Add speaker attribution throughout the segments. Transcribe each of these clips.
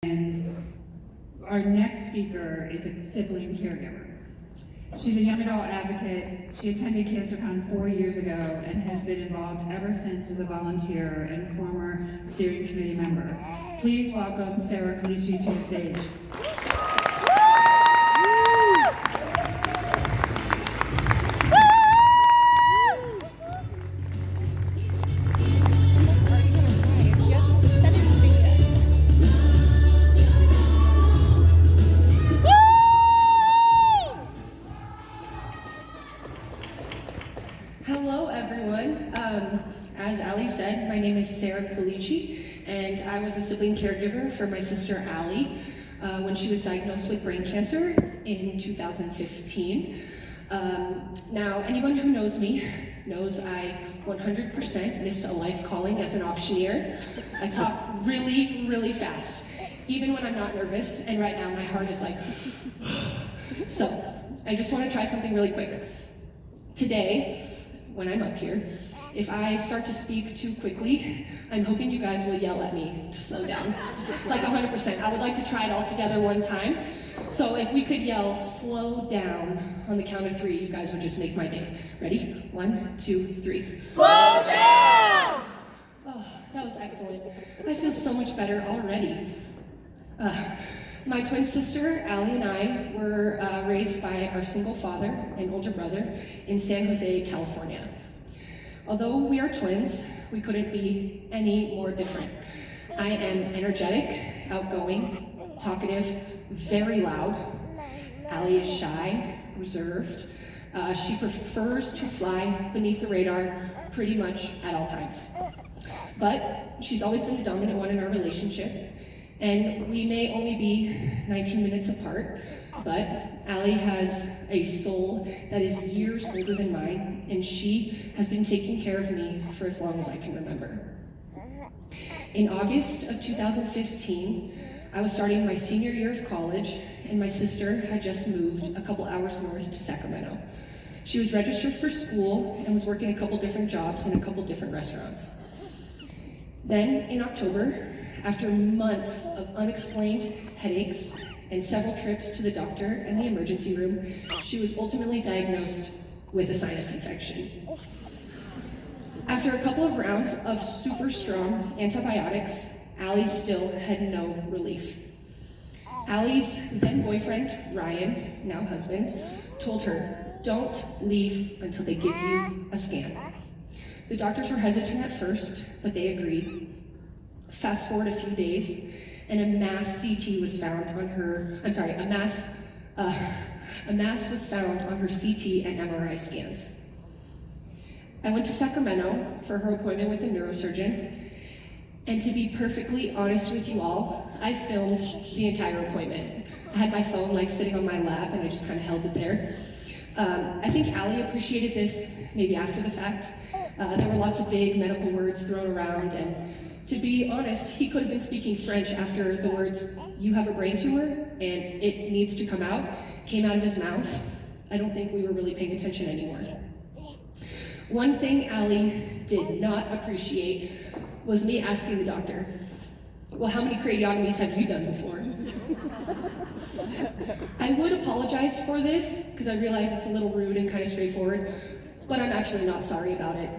Speaker 1: And our next speaker is a sibling caregiver. She's a young adult advocate. She attended CancerCon 4 years ago and has been involved ever since as a volunteer and former steering committee member. Please welcome Sara to the stage.
Speaker 2: Hello, everyone. As Ali said, my name is Sara, and I was a sibling caregiver for my sister Ali when she was diagnosed with brain cancer in 2015. Now, anyone who knows me knows I 100% missed a life calling as an auctioneer. I talk really, really fast, even when I'm not nervous, and right now my heart is like, So, I just want to try something really quick. Today, when I'm up here, if I start to speak too quickly, I'm hoping you guys will yell at me to slow down. Like 100%. I would like to try it all together one time. So if we could yell, slow down, on the count of 3, you guys would just make my day. Ready? 1, 2, 3. Slow down! Oh, that was excellent. I feel so much better already. My twin sister, Ali, and I were raised by our single father and older brother in San Jose, California. Although we are twins, we couldn't be any more different. I am energetic, outgoing, talkative, very loud. Ali is shy, reserved. She prefers to fly beneath the radar pretty much at all times. But she's always been the dominant one in our relationship. And we may only be 19 minutes apart, but Ali has a soul that is years older than mine, and she has been taking care of me for as long as I can remember. In August of 2015, I was starting my senior year of college, and my sister had just moved a couple hours north to Sacramento. She was registered for school and was working a couple different jobs in a couple different restaurants. Then, in October, after months of unexplained headaches and several trips to the doctor and the emergency room, she was ultimately diagnosed with a sinus infection. After a couple of rounds of super strong antibiotics, Ali still had no relief. Ali's then boyfriend, Ryan, now husband, told her, "Don't leave until they give you a scan." The doctors were hesitant at first, but they agreed. Fast forward a few days, and a mass was found on her CT and MRI scans. I went to Sacramento for her appointment with a neurosurgeon, and to be perfectly honest with you all, I filmed the entire appointment. I had my phone sitting on my lap, and I just kind of held it there. I think Ali appreciated this maybe after the fact. There were lots of big medical words thrown around, and to be honest, he could have been speaking French after the words, "You have a brain tumor and it needs to come out," came out of his mouth. I don't think we were really paying attention anymore. One thing Ali did not appreciate was me asking the doctor, "Well, how many craniotomies have you done before?" I would apologize for this, because I realize it's a little rude and kind of straightforward, but I'm actually not sorry about it.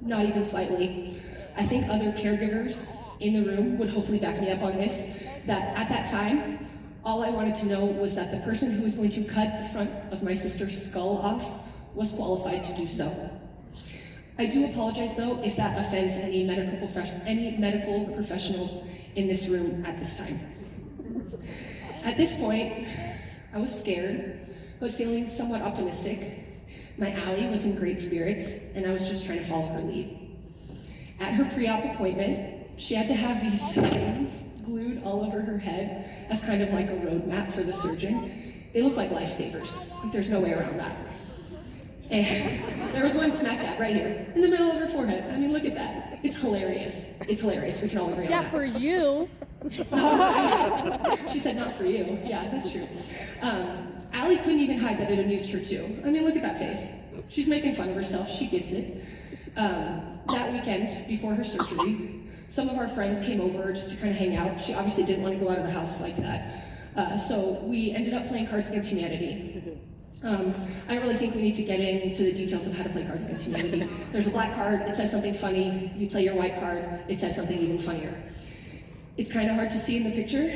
Speaker 2: Not even slightly. I think other caregivers in the room would hopefully back me up on this, that at that time, all I wanted to know was that the person who was going to cut the front of my sister's skull off was qualified to do so. I do apologize though if that offends any medical professionals in this room at this time. At this point, I was scared, but feeling somewhat optimistic. My Ali was in great spirits, and I was just trying to follow her lead. At her pre-op appointment, she had to have these things glued all over her head as kind of like a roadmap for the surgeon. They look like lifesavers. There's no way around that. And there was one smack dab right here, in the middle of her forehead. I mean, look at that. It's hilarious. It's hilarious. We can all agree on that.
Speaker 3: Yeah, for you.
Speaker 2: She said, "Not for you." Yeah, that's true. Ali couldn't even hide that it amused her too. I mean, look at that face. She's making fun of herself. She gets it. That weekend, before her surgery, Some of our friends came over just to kind of hang out. She obviously didn't want to go out of the house like that. So we ended up playing Cards Against Humanity. I don't really think we need to get into the details of how to play Cards Against Humanity. There's a black card, it says something funny. You play your white card, it says something even funnier. It's kind of hard to see in the picture.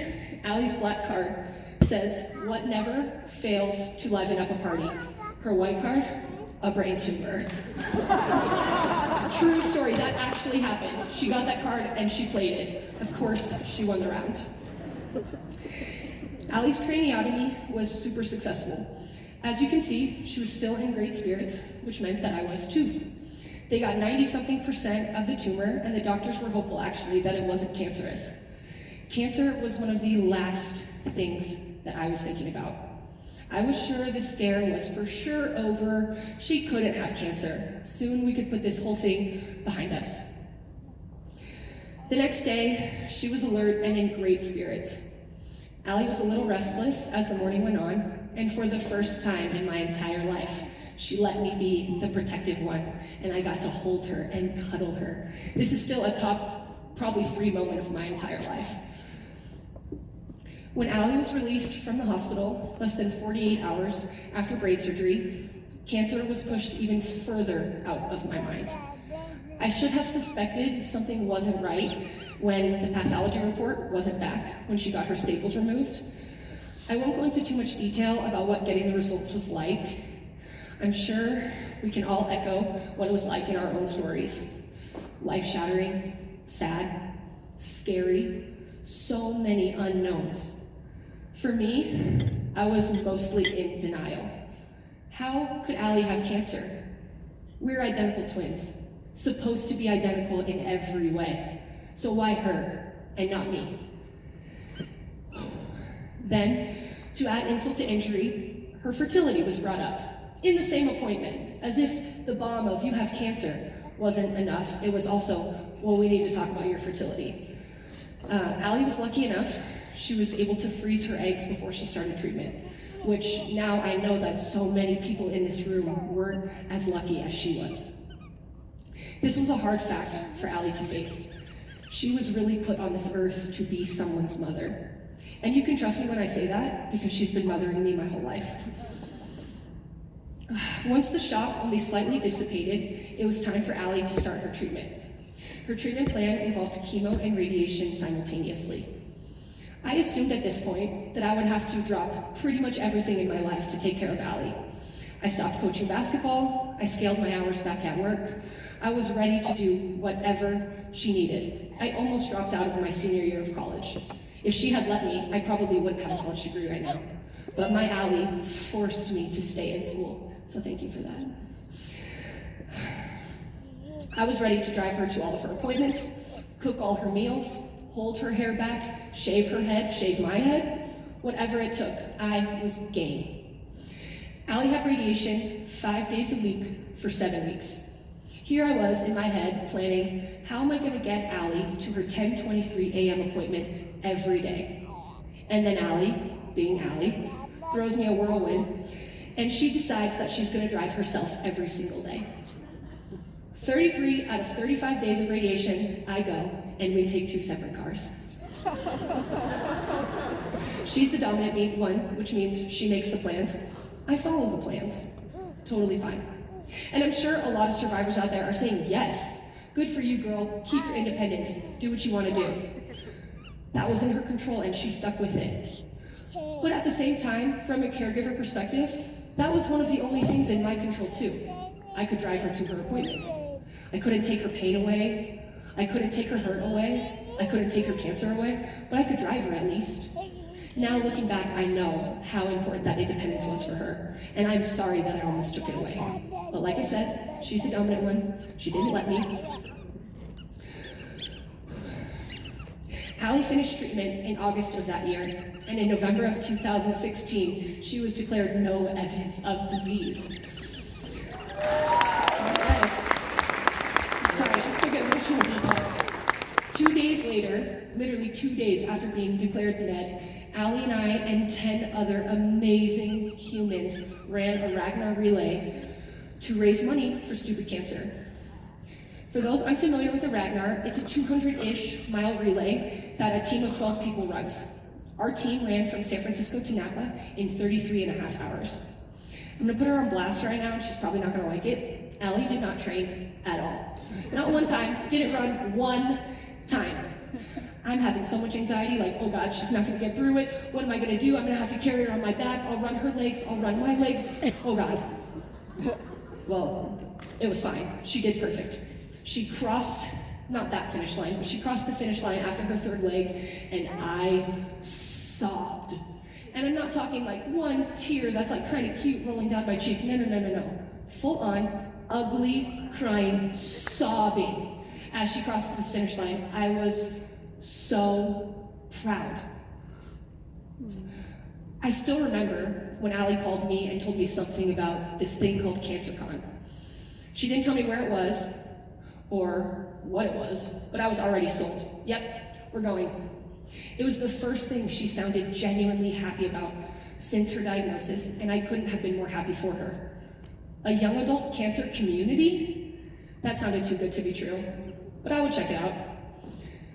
Speaker 2: Allie's black card says, "What never fails to liven up a party." Her white card, a brain tumor. True story, that actually happened. She got that card and she played it. Of course, she won the round. Allie's craniotomy was super successful. As you can see, she was still in great spirits, which meant that I was too. They got 90-something% of the tumor, and the doctors were hopeful actually that it wasn't cancerous. Cancer was one of the last things that I was thinking about. I was sure the scare was for sure over. She couldn't have cancer. Soon we could put this whole thing behind us. The next day, she was alert and in great spirits. Allie was a little restless as the morning went on, and for the first time in my entire life, she let me be the protective one, and I got to hold her and cuddle her. This is still a top, probably 3 moment of my entire life. When Allie was released from the hospital, less than 48 hours after brain surgery, cancer was pushed even further out of my mind. I should have suspected something wasn't right when the pathology report wasn't back when she got her staples removed. I won't go into too much detail about what getting the results was like. I'm sure we can all echo what it was like in our own stories. Life-shattering, sad, scary, so many unknowns. For me, I was mostly in denial. How could Allie have cancer? We're identical twins, supposed to be identical in every way. So why her and not me? Then, to add insult to injury, her fertility was brought up in the same appointment, as if the bomb of "you have cancer" wasn't enough. It was also, "well, we need to talk about your fertility." Allie was lucky enough. She was able to freeze her eggs before she started treatment, which now I know that so many people in this room weren't as lucky as she was. This was a hard fact for Allie to face. She was really put on this earth to be someone's mother. And you can trust me when I say that, because she's been mothering me my whole life. Once the shock only slightly dissipated, it was time for Allie to start her treatment. Her treatment plan involved chemo and radiation simultaneously. I assumed at this point that I would have to drop pretty much everything in my life to take care of Allie. I stopped coaching basketball, I scaled my hours back at work. I was ready to do whatever she needed. I almost dropped out of my senior year of college. If she had let me, I probably wouldn't have a college degree right now. But my Allie forced me to stay in school, so thank you for that. I was ready to drive her to all of her appointments, cook all her meals, hold her hair back, shave her head, shave my head, whatever it took, I was game. Allie had radiation 5 days a week for 7 weeks. Here I was in my head planning, how am I gonna get Allie to her 10:23 a.m. appointment every day? And then Allie, being Allie, throws me a whirlwind, and she decides that she's gonna drive herself every single day. 33 out of 35 days of radiation, I go, and we take 2 separate cars. She's the dominant one, which means she makes the plans. I follow the plans. Totally fine. And I'm sure a lot of survivors out there are saying, yes, good for you, girl, keep your independence, do what you want to do. That was in her control and she stuck with it. But at the same time, from a caregiver perspective, that was one of the only things in my control too. I could drive her to her appointments. I couldn't take her pain away. I couldn't take her hurt away. I couldn't take her cancer away, but I could drive her at least. Now looking back, I know how important that independence was for her, and I'm sorry that I almost took it away. But like I said, she's the dominant one. She didn't let me. Allie finished treatment in August of that year, and in November of 2016, she was declared no evidence of disease. Yes. Sorry, I still get emotional about that. 2 days later, literally 2 days after being declared dead, Allie and I and 10 other amazing humans ran a Ragnar relay to raise money for stupid cancer. For those unfamiliar with the Ragnar, it's a 200-ish mile relay that a team of 12 people runs. Our team ran from San Francisco to Napa in 33 and a half hours. I'm gonna put her on blast right now, and she's probably not gonna like it. Allie did not train at all. Not one time, didn't run one time. I'm having so much anxiety, like, oh God, she's not gonna get through it. What am I gonna do? I'm gonna have to carry her on my back. I'll run her legs, I'll run my legs. Oh God. Well, it was fine. She did perfect. She crossed, not that finish line, but she crossed the finish line after her third leg, and I sobbed. And I'm not talking like one tear that's like kind of cute rolling down my cheek. No. Full on, ugly, crying, sobbing as she crosses this finish line. I was so proud. I still remember when Allie called me and told me something about this thing called CancerCon. She didn't tell me where it was or what it was, but I was already sold. Yep, we're going. It was the first thing she sounded genuinely happy about since her diagnosis, and I couldn't have been more happy for her. A young adult cancer community? That sounded too good to be true, but I would check it out.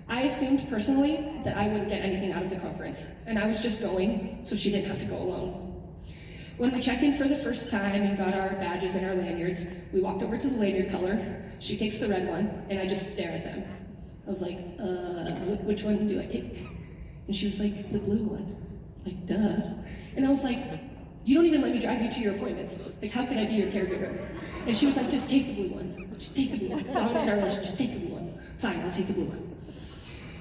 Speaker 2: I assumed personally that I wouldn't get anything out of the conference, and I was just going so she didn't have to go alone. When we checked in for the first time and got our badges and our lanyards, we walked over to the lanyard color. She takes the red one, and I just stare at them. I was like, which one do I take? And she was like, the blue one. Like, duh. And I was like, you don't even let me drive you to your appointments. Like, how could I be your caregiver? And she was like, just take the blue one. Just take the blue one. Dominant our relationship, just take the blue one. Fine, I'll take the blue one.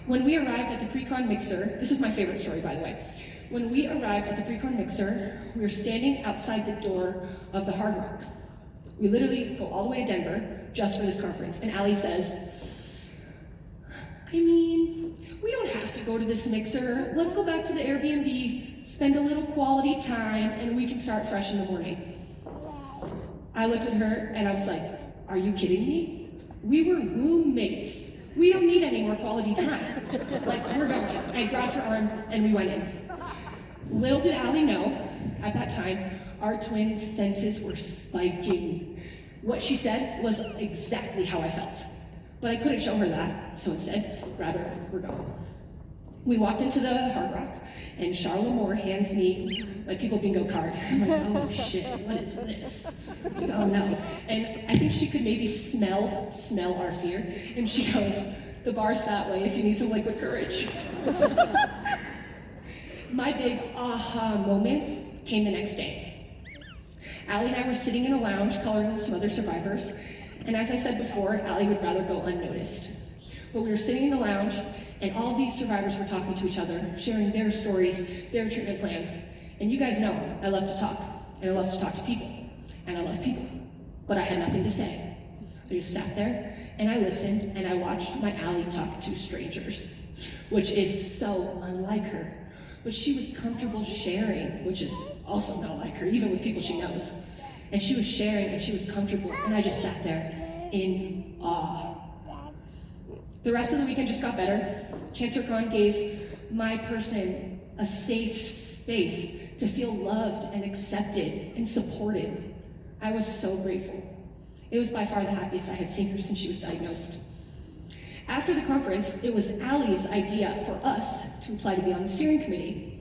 Speaker 2: When we arrived at the pre-con mixer, this is my favorite story, by the way. When we arrived at the pre-con mixer, we were standing outside the door of the Hard Rock. We literally go all the way to Denver just for this conference. And Allie says, I mean, we don't have to go to this mixer. Let's go back to the Airbnb, spend a little quality time, and we can start fresh in the morning. I looked at her and I was like, are you kidding me? We were roommates. We don't need any more quality time. Like, we're going. I grabbed her arm and we went in. Little did Allie know, at that time, our twin senses were spiking. What she said was exactly how I felt. But I couldn't show her that, so instead, grab her, we're going. We walked into the Hard Rock, and Charlotte Moore hands me my People Bingo card. I'm like, oh shit, what is this? Oh no. And I think she could maybe smell our fear. And she goes, the bar's that way if you need some liquid courage. My big aha moment came the next day. Allie and I were sitting in a lounge coloring with some other survivors. And as I said before, Allie would rather go unnoticed. But we were sitting in the lounge, and all these survivors were talking to each other, sharing their stories, their treatment plans. And you guys know, I love to talk, and I love to talk to people, and I love people. But I had nothing to say. I just sat there, and I listened, and I watched my Allie talk to strangers, which is so unlike her. But she was comfortable sharing, which is also not like her, even with people she knows. And she was sharing, and she was comfortable, and I just sat there in awe. The rest of the weekend just got better. CancerCon gave my person a safe space to feel loved and accepted and supported. I was so grateful. It was by far the happiest I had seen her since she was diagnosed. After the conference, it was Allie's idea for us to apply to be on the steering committee.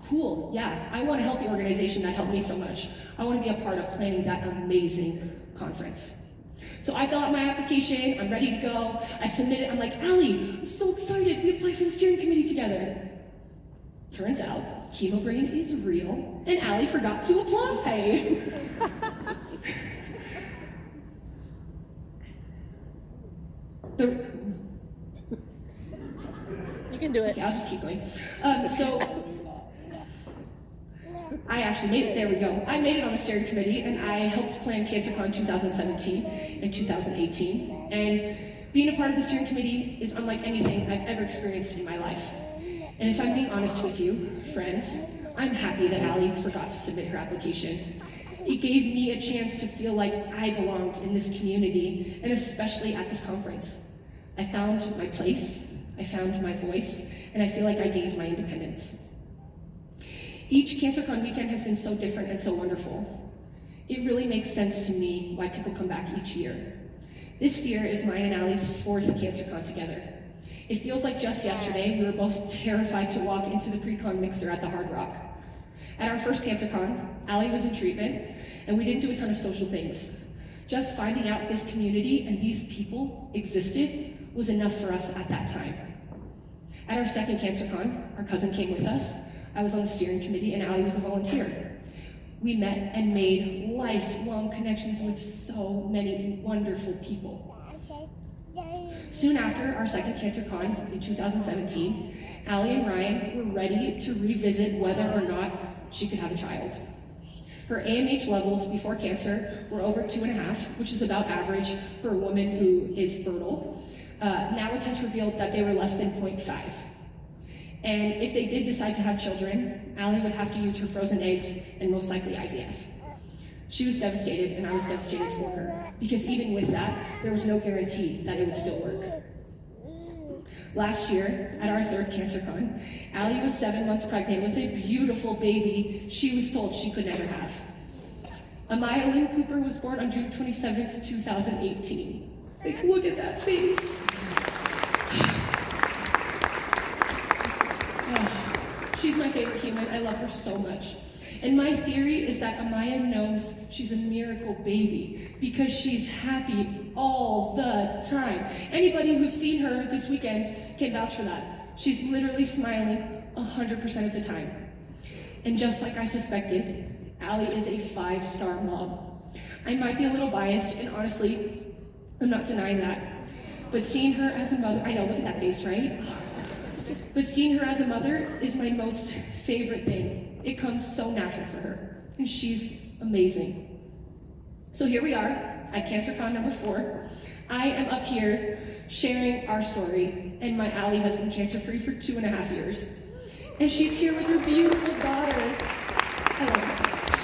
Speaker 2: Cool, yeah, I want to help the organization that helped me so much. I want to be a part of planning that amazing conference. So I fill out my application, I'm ready to go. I submit it, I'm like, Allie, I'm so excited, we applied for the steering committee together. Turns out, chemo brain is real, and Allie forgot to apply.
Speaker 3: You can do it.
Speaker 2: Okay, I'll just keep going. So I actually made it, there we go. I made it on the steering committee, and I helped plan CancerCon 2017 and 2018. And being a part of the steering committee is unlike anything I've ever experienced in my life. And if I'm being honest with you, friends, I'm happy that Allie forgot to submit her application. It gave me a chance to feel like I belonged in this community, and especially at this conference. I found my place, I found my voice, and I feel like I gained my independence. Each CancerCon weekend has been so different and so wonderful. It really makes sense to me why people come back each year. This year is mine and Allie's 4th CancerCon together. It feels like just yesterday we were both terrified to walk into the pre-con mixer at the Hard Rock. At our first CancerCon, Allie was in treatment, and we didn't do a ton of social things. Just finding out this community and these people existed was enough for us at that time. At our second CancerCon, our cousin came with us. I was on the steering committee, and Allie was a volunteer. We met and made lifelong connections with so many wonderful people. Soon after our second CancerCon in 2017, Allie and Ryan were ready to revisit whether or not she could have a child. Her AMH levels before cancer were over 2.5, which is about average for a woman who is fertile. Now a test revealed that they were less than 0.5. And if they did decide to have children, Allie would have to use her frozen eggs and most likely IVF. She was devastated, and I was devastated for her, because even with that, there was no guarantee that it would still work. Last year, at our third CancerCon, Allie was 7 months pregnant with a beautiful baby she was told she could never have. Amaya Lynn Cooper was born on June 27th, 2018. Like, look at that face. She's my favorite human. I love her so much. And my theory is that Amaya knows she's a miracle baby because she's happy all the time. Anybody who's seen her this weekend can vouch for that. She's literally smiling 100% of the time. And just like I suspected, Allie is a 5-star mom. I might be a little biased, and honestly, I'm not denying that. But seeing her as a mother, I know, look at that face, right? But seeing her as a mother is my most favorite thing. It comes so natural for her, and she's amazing. So here we are at CancerCon number 4. I am up here sharing our story, and my Allie has been cancer-free for 2.5 years. And she's here with her beautiful daughter. I love her so much.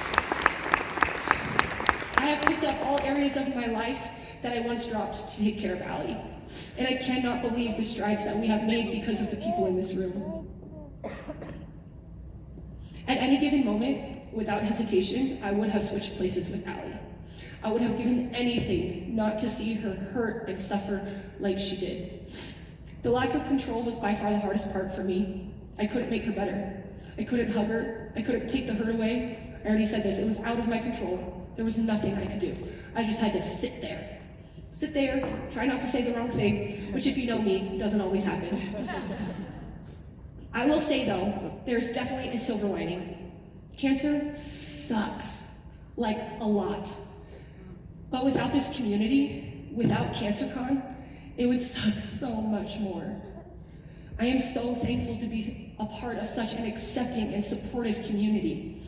Speaker 2: I have picked up all areas of my life that I once dropped to take care of Allie. And I cannot believe the strides that we have made because of the people in this room. At any given moment, without hesitation, I would have switched places with Allie. I would have given anything not to see her hurt and suffer like she did. The lack of control was by far the hardest part for me. I couldn't make her better. I couldn't hug her. I couldn't take the hurt away. I already said this, it was out of my control. There was nothing I could do. I just had to sit there. Sit there, try not to say the wrong thing, which if you know me, doesn't always happen. I will say though, there's definitely a silver lining. Cancer sucks, like a lot. But without this community, without CancerCon, it would suck so much more. I am so thankful to be a part of such an accepting and supportive community.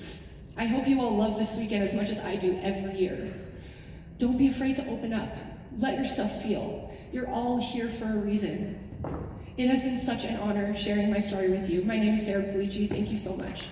Speaker 2: I hope you all love this weekend as much as I do every year. Don't be afraid to open up. Let yourself feel. You're all here for a reason. It has been such an honor sharing my story with you. My name is Sara. Thank you so much.